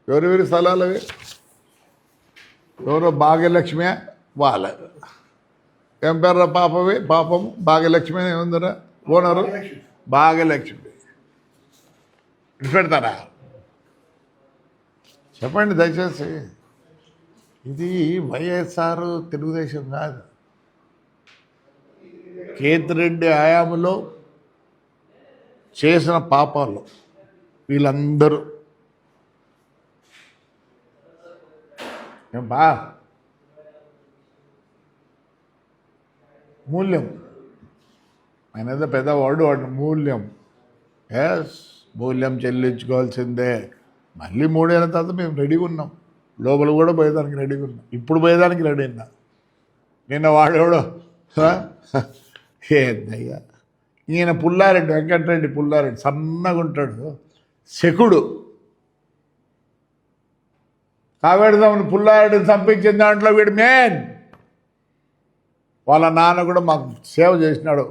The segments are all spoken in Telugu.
ఎవరెవరి స్థలాలు అవి? ఎవరో భాగ్యలక్ష్మి వాళ్ళ ఏం పేర్రా పాపం భాగ్యలక్ష్మి ఏముందరా ఓనరు భాగ్యలక్ష్మి విడిచిపెడతారా? చెప్పండి దయచేసి. ఇది వైఎస్ఆర్ తెలుగుదేశం కాదు. కేతిరెడ్డి హయాంలో చేసిన పాపాలు వీళ్ళందరూ బా మూల్యం ఆయన ఏదో పెద్ద వాడు మూల్యం. మూల్యం చెల్లించుకోవాల్సిందే. మళ్ళీ 3 ఏళ్ళ తర్వాత మేము రెడీగా ఉన్నాం. లోపల కూడా పోయేదానికి రెడీగా ఉన్నాం. ఇప్పుడు పోయేదానికి రెడీ అయినా. నిన్న వాడేవాడు ఏందయ్యా ఈయన పుల్లారెడ్డి, వెంకటరెడ్డి పుల్లారెడ్డి సన్నగా ఉంటాడు, శకుడు. కావేడుదామని పుల్లారెడ్డిని చంపించిన దాంట్లో వీడు మెయిన్. వాళ్ళ నాన్న కూడా మాకు సేవ చేసినాడు.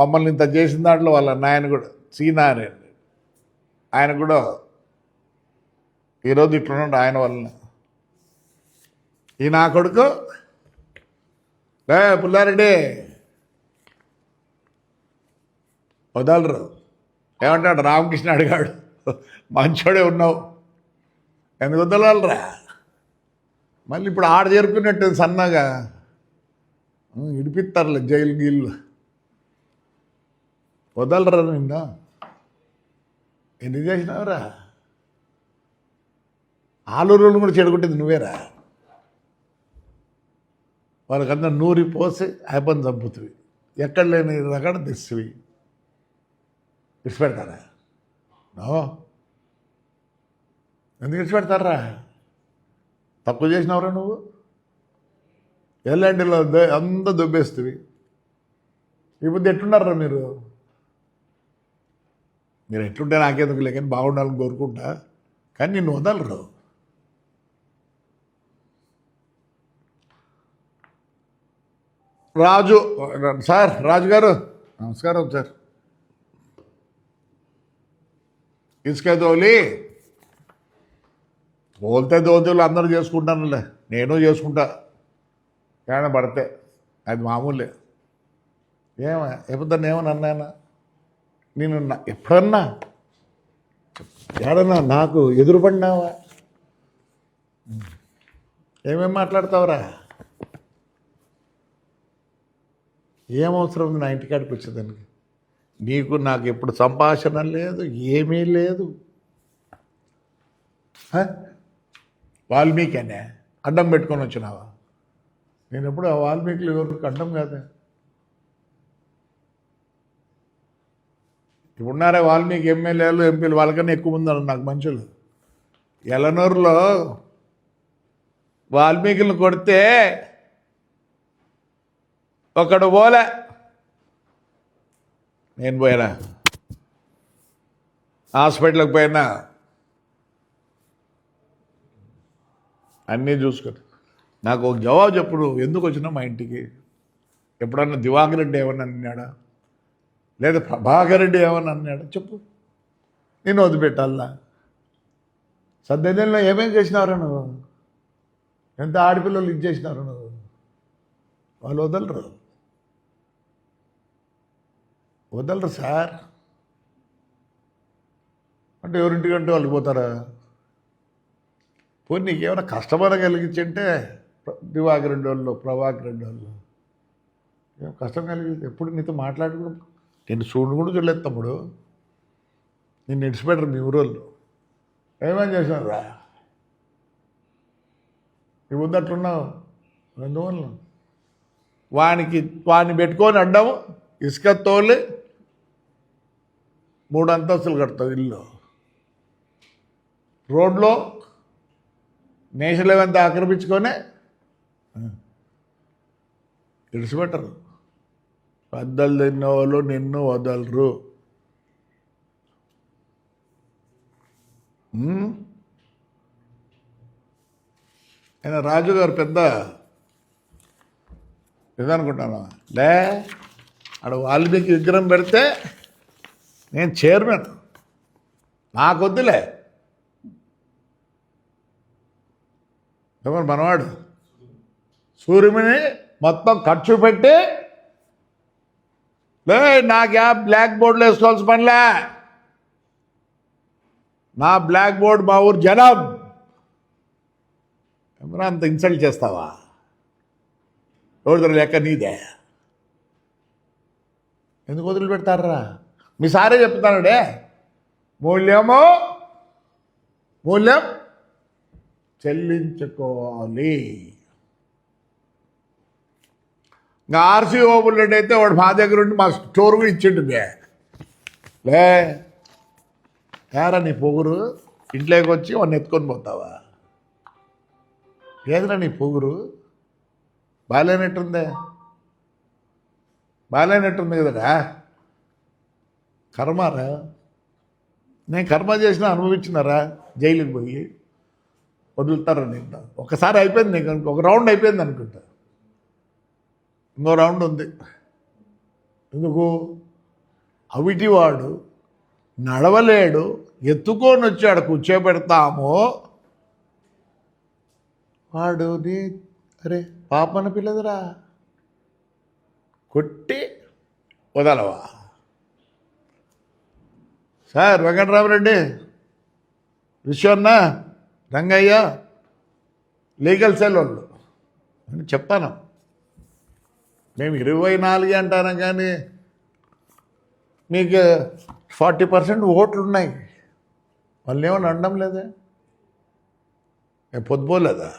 మమ్మల్ని ఇంత చేసిన దాంట్లో వాళ్ళ నాయన కూడా సీనారాయణ, ఆయన కూడా ఈరోజు ఇట్లున్నాడు ఆయన వలన. ఈ నా కొడుకు పుల్లారెడ్డి వదలరు. ఏమంటాడు రామకృష్ణ అడిగాడు, మంచోడే ఉన్నావు ఎందుకు వదలరా? మళ్ళీ ఇప్పుడు ఆడ చేరుకున్నట్టు సన్నగా ఇడిపిస్తారులే జైలు గీళ్ళు. వదలరా నిన్న ఎన్ని చేసినావురా? ఆలూరులు కూడా చెడుకుంటుంది నువ్వేరా. వాళ్ళకంతా నూరి పోసి అయిపోయి చంపుతుంది. ఎక్కడ లేని రకడ తెస్తువి విడిచిపెడతారా? నో, ఎందుకు విడిచిపెడతారా? తక్కువ చేసినవరా నువ్వు? ఎల్లాంటిలో అంతా దొబ్బేస్తుంది. ఇప్పుడు ఎట్లున్నారా మీరు? మీరు ఎట్లుంటే నాకెందుకు లేకని బాగుండాలని కోరుకుంటా, కానీ నిన్ను వదలరు. రాజు సార్, రాజు గారు నమస్కారం సార్. ఇసుక తోలితే దోతులు అందరూ చేసుకుంటానులే, నేను చేసుకుంటా. ఏమైనా పడితే అది మామూలే. ఎప్పుడన్నా ఏమన్నా అన్నానా నేను? ఎప్పుడన్నా ఏడన్నా నాకు ఎదురుపడినావా? ఏమేమి మాట్లాడతావురా? ఏమవసరం ఉంది నా ఇంటికాడికి వచ్చేదానికి? నీకు నాకు ఎప్పుడు సంభాషణ లేదు, ఏమీ లేదు. వాల్మీకి అనే అడ్డం పెట్టుకొని వచ్చినావా? నేను ఎప్పుడు ఆ వాల్మీకులు ఎవరికి అడ్డం కాదా? ఇప్పుడున్నారే వాల్మీకి ఎమ్మెల్యేలు ఎంపీలు, వాళ్ళకన్నా ఎక్కువ ఉందన్నారు నాకు మనుషులు. ఎలనూరులో వాల్మీకులను కొడితే ఒకడు పోలే, నేను పోయినా హాస్పిటల్కి పోయినా అన్నీ చూసుకొని. నాకు ఒక జవాబు చెప్పు, నువ్వు ఎందుకు వచ్చినావు మా ఇంటికి? ఎప్పుడన్నా దివాకర్ రెడ్డి ఏమన్నా అన్నాడా? లేదా ప్రభాకర్ రెడ్డి ఏమన్నా అన్నాడా? చెప్పు, నేను వదిలిపెట్టాలా? సద్దెల్లో ఏమేమి చేసినారు నువ్వు? ఎంత ఆడపిల్లలు ఇది చేసినారు నువ్వు? వాళ్ళు వదలరు సార్. అంటే ఎవరింటికంటే వాళ్ళు పోతారా? పోనీ నీకేమైనా కష్టమైన కలిగించంటే దివాకర్ రెడ్డి వాళ్ళు, ప్రభాకర్ రెడ్డి వాళ్ళు ఏం కష్టం కలిగింది? ఎప్పుడు నీతో మాట్లాడుకుని నేను చూడు కూడా చూడలేదు తమ్ముడు. నిన్ను ఇడిచిపెట్టరు మీ ఊరోళ్ళు. ఏమేమి చేసినారు రా? నీ ముందట్లున్నావు. అందువల్ల వాడిని పెట్టుకొని అడ్డాము, ఇసుక తోలి 3 అంతస్తులు కడతావు ఇల్లు. రోడ్లో నేషనల్ అంతా ఆక్రమించుకొని విడిచిపెట్టరు. పెద్దలు తిన్న వాళ్ళు నిన్ను వదలరు. ఆయన రాజుగారు పెద్ద ఇదనుకుంటాను. ఆడ వాల్మీకి విగ్రహం పెడితే నేను చైర్మన్, నాకొద్దులే. ఎవరు మనవాడు సూర్యుని మొత్తం ఖర్చు పెట్టి లే నాకే బ్లాక్ బోర్డులో వేసుకోవాల్సిన పనిలే, నా బ్లాక్ బోర్డ్ మా ఊరు జనం. ఏమన్నా అంత ఇన్సల్ట్ చేస్తావా? ఎవరిదో లెక్క నీదే. ఎందుకు వదిలిపెడతారా? మీ సారే చెప్తాడే మూల్యం చెల్లించుకోవాలి. ఇంకా ఆర్సీ ఓబుల్లెట్ అయితే వాడు మా దగ్గర ఉండి మా స్టోర్ కూడా ఇచ్చిండు. ఏరా నీ పొగురు, ఇంట్లోకి వచ్చి వాడిని ఎత్తుకొని పోతావా? ఏదిరా నీ పొగురు? బాగాలేనట్టుంది కదరా. కర్మారా, నేను కర్మ చేసినా అనుభవించినారా? జైలుకి పోయి వదులుతారా? నేను ఒకసారి అయిపోయింది, నీకు ఒక రౌండ్ అయిపోయింది అనుకుంటా, ఇంకో రౌండ్ ఉంది. ఎందుకు? అవిటివాడు నడవలేడు, ఎత్తుకొని వచ్చాడు, కూర్చోబెడతాము. వాడు నీ అరే పాపన పిల్లదురా, కొట్టి వదలవా? Sir Venkataramareddy, Vishwanna, Rangaiah legal cell వాళ్ళు అని చెప్తాను. మేము 24 అంటాను కానీ మీకు 40% ఓట్లు ఉన్నాయి. వాళ్ళు ఏమని అనడం లేదే, పొద్దుపోలేదా?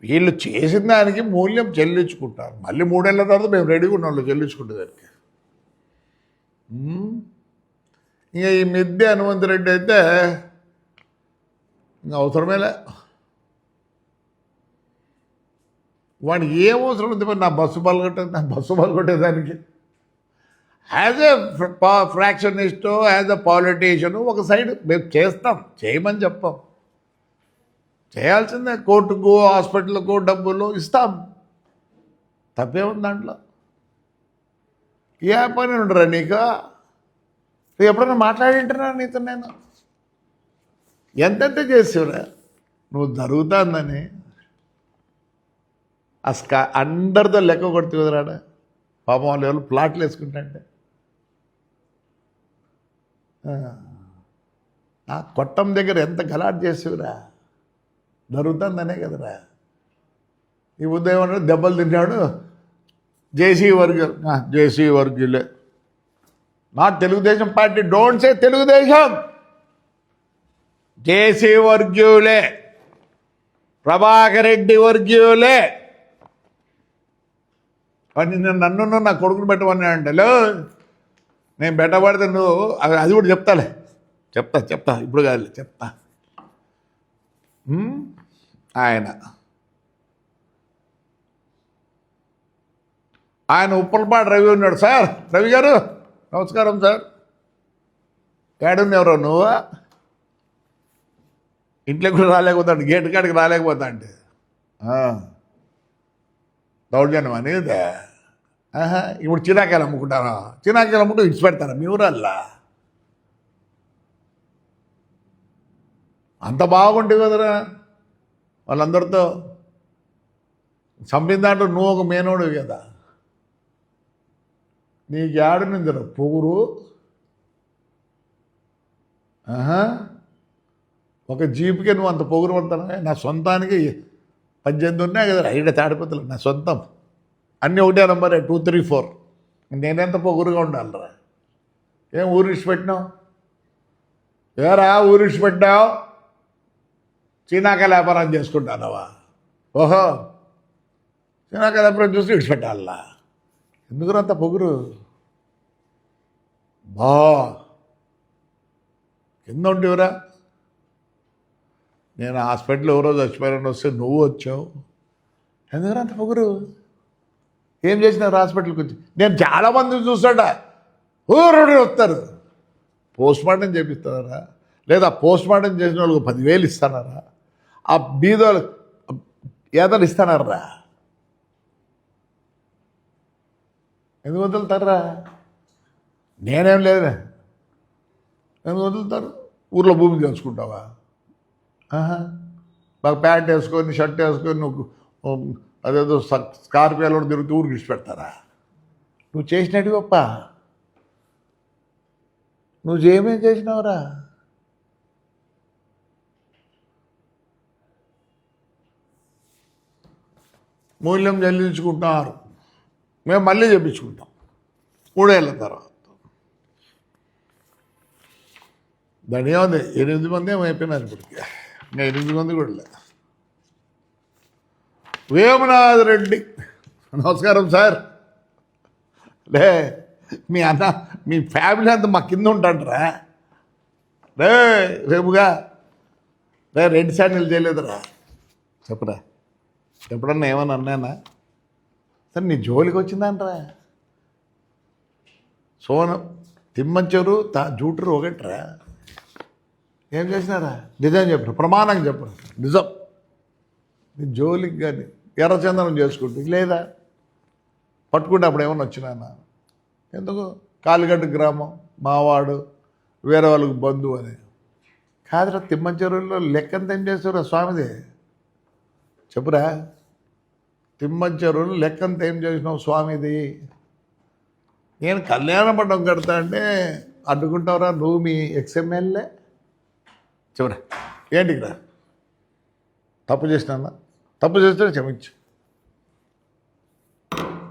వీళ్ళు చేసిన దానికి మూల్యం చెల్లించుకుంటారు. మళ్ళీ 3 ఏళ్ళ తర్వాత మేము రెడీగా ఉన్న వాళ్ళు చెల్లించుకుంటే దానికి. ఇంకా ఈ మిద్దె హనుమంతరెడ్డి అయితే ఇంకా అవసరమేలే. వాడికి ఏం అవసరం ఉంది మరి నా బస్సు పలగొట్టేదానికి? As a factionist, as a politician ఒక సైడ్ మేము చేస్తాం, చేయమని చెప్పాం. చేయాల్సిందే, కోర్టుకు హాస్పిటల్కు డబ్బులు ఇస్తాం, తప్పేముంది దాంట్లో? ఏ పని ఉండరా నీకు? ఎప్పుడైనా మాట్లాడింటున్నా నీతో నేను? ఎంతెంత చేసేవరా నువ్వు జరుగుతుందని? అందరితో లెక్క కొడుతు కుదరాడా? పాపం వాళ్ళు ఎవరు ప్లాట్లు వేసుకుంటాంటే నా కొట్టం దగ్గర ఎంత గలాట్ చేసేవరా? జరుగుతుందనే కదరా. ఈ ఉదయం దెబ్బలు తిన్నాడు జేసీ వర్గీయులే, not Telugu Desam party. Don't say Telugu Desam, JC వర్గీయులే, ప్రభాకర్ రెడ్డి వర్గీయులే. వాడిని నన్ను నా కొడుకుని పెట్టమని అంటే నేను పెట్టబడితే నువ్వు అది కూడా చెప్తాలే, చెప్తా ఇప్పుడు కాదు చెప్తా. ఆయన ఉప్పలపాటి రవి ఉన్నాడు. సార్ రవి గారు నమస్కారం సార్. ఏడున్న ఎవరో నువ్వు? ఇంట్లోకి కూడా రాలేకపోతాడు, గేటు కాడికి రాలేకపోతా అంటే దౌర్జన్యం అనేది. ఇప్పుడు చిరాకాయలు అమ్ముకుంటారా? చిరాకాయలు అమ్ముకుంటూ ఇచ్చిపెడతారా మీ ఊరల్లా? అంత బాగుంటుంది కదరా వాళ్ళందరితో. చంపిన దాంట్లో నువ్వు ఒక మేనోడివి కదా. నీకు ఏడునిందిరా పొగురు? ఒక జీపుకే నువ్వు అంత పొగురు పడతానా? నా సొంతానికి 18 ఉన్నాయి కదా, 5 తాడిపోతలు నా సొంతం, అన్నీ ఒకటే నంబరే 2, 3, 4. నేనెంత పొగురుగా ఉండాలరా? ఏం ఊరిషి పెట్టినావు? ఏరా ఊరిషి పెట్టావు? చీనాకాయల వ్యాపారం చేసుకుంటానవా? ఓహో, చీనాకాయల వ్యాపారం చూసి విడిచిపెట్టాలా? ఎందుకు అంత పొగురు? కింద ఉండేవరా? నేను హాస్పిటల్ ఎవరో చచ్చిపోయారని వస్తే నువ్వు వచ్చావు. ఎందుకు అంత పొగురు? ఏం చేసినారు హాస్పిటల్కి వచ్చి? నేను చాలామంది చూస్తాడా ఊరు వస్తారు. పోస్ట్ మార్టం చేపిస్తున్నారా? లేదా పోస్ట్ మార్టం చేసిన వాళ్ళకి 10,000 ఇస్తున్నారా? ఆ బీదోళ్ళు ఏదైనా ఇస్తున్నారా? ఎందుకు వదులుతారా? నేనేం లేదు, ఎందుకు వదులుతారు? ఊర్లో భూమి తెలుసుకుంటావా? బాగా ప్యాంట్ వేసుకొని షర్ట్ వేసుకొని నువ్వు అదేదో స్కార్పియోలో తిరుగుతూ ఊరికి ఇచ్చిపెడతారా? నువ్వు చేసినట్టు గొప్ప, నువ్వు ఏమేం చేసినావురా? మూల్యం చెల్లించుకుంటున్నారు, మేము మళ్ళీ చెప్పించుకుంటాం 3 ఏళ్ళ తర్వాత. దాని ఏముంది, 8 మంది ఏమో అయిపోయినారు ఇప్పటికి, ఇంకా 8 మంది కూడా లేదు. వేమనాథ్ రెడ్డి, నమస్కారం సార్. రే మీ అన్న మీ ఫ్యామిలీ అంతా మా కింద ఉంటాడరా రే, రేపుగా రే రెడ్డి శాండిల్ చేయలేదురా చెప్పరా, ఎప్పుడన్నా ఏమన్నా అన్నానా? సరే నీ జోలికి వచ్చిందంటరా. సోనం తిమ్మంచెరు జూటరు ఒకటిరా, ఏం చేసినారా? నిజం చెప్పరు, ప్రమాణంగా చెప్పరు, నిజం. నీ జోలికి కానీ ఎర్రచందనం చేసుకుంటూ లేదా పట్టుకుంటే అప్పుడు ఏమన్నా వచ్చినానా? ఎందుకు కాలిగడ్డ గ్రామం మావాడు, వేరే వాళ్ళకి బంధువు అని కాదురా. తిమ్మంచెరువులో లెక్కంత ఏం చేస్తారా స్వామిది చెప్పురా? తిమ్మంచెరువులు లెక్కంత ఏం చేసినావు స్వామిది? నేను కళ్యాణ మండపం కడతా అంటే అడ్డుకుంటావురా నువ్వు, మీ ఎక్స్ఎమ్మెల్యే. చెప్పురా ఏంటికి రా? తప్పు చేసినా? తప్పు చేస్తే క్షమించు,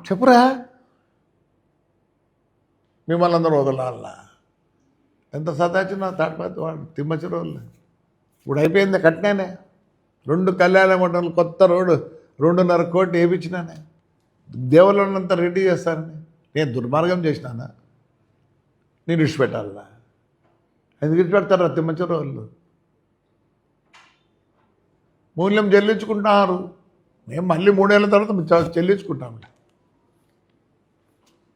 చెప్పురా. మిమ్మల్ని అందరూ వదలాలా? ఎంత సదాచిన తాటిపాతి వాడు తిమ్మచెరువులు. ఇప్పుడు అయిపోయింది, కట్టినానే 2 కళ్యాణ మండపాలు, కొత్త రోడ్డు 2.5 కోట్లు వేయించినానే, దేవుళ్ళనంతా రెడీ చేస్తానని. నేను దుర్మార్గం చేసినానా? నేను విడిచిపెట్టాలా? ఎందుకు విడిచిపెడతారా తిమ్మచెరువులు? మూల్యం చెల్లించుకుంటున్నారు, మేము మళ్ళీ 3 ఏళ్ళ తర్వాత చెల్లించుకుంటాం.